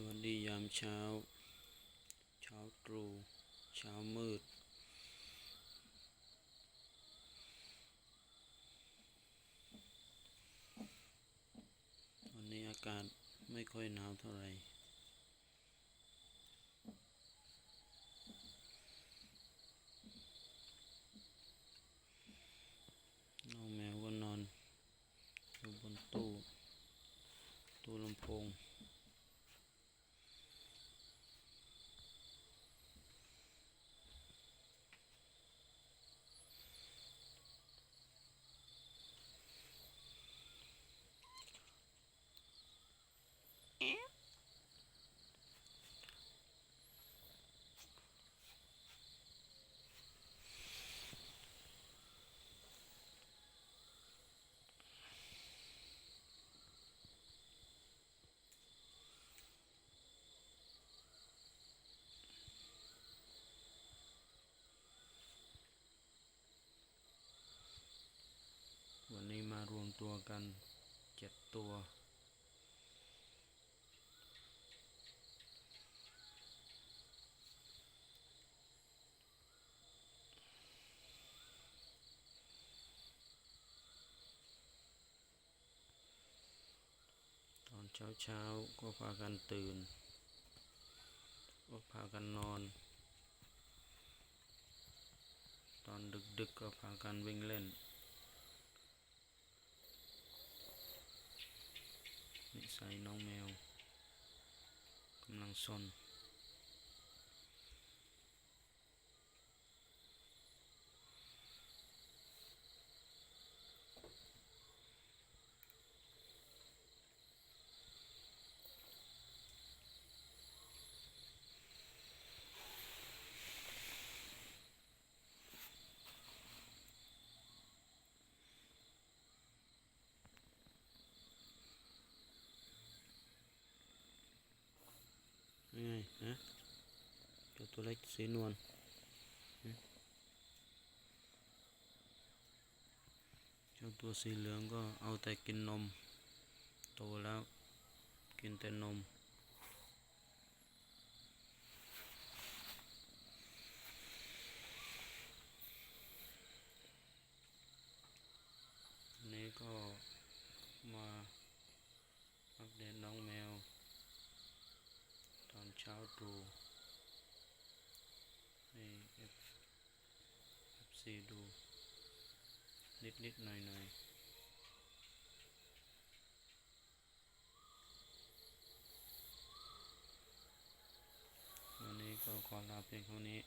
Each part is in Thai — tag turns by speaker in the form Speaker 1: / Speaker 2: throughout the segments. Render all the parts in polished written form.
Speaker 1: วัสดียามเช้าตรู่เช้ามืดวันนี้อากาศไม่ค่อยหนาวเท่าไหร่น้องแมวก็นอนอยู่บนตู้ลำโพงวันนี้มารวมตัวกัน7 ตัวตอนเช้าก็พากันตื่นก็พากันนอนตอนดึกก็พากันวิ่งเล่นนิสัยน้องแมวกำลังซนยังไงฮะเจ้าตัวเล็กสีนวลเจ้าตัวสีเหลืองก็เอาแต่กินนมโตแล้วกินแต่นมนี้ก็มาอัปเดตน้องแมวตอนเช้าตรู่ให้FC ดูนิดหน่อยวันนี้ก็ขอลาเพียงเท่านี้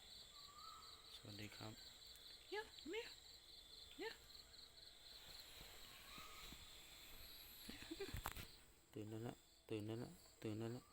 Speaker 1: สวัสดีครับตื่นแล้วละ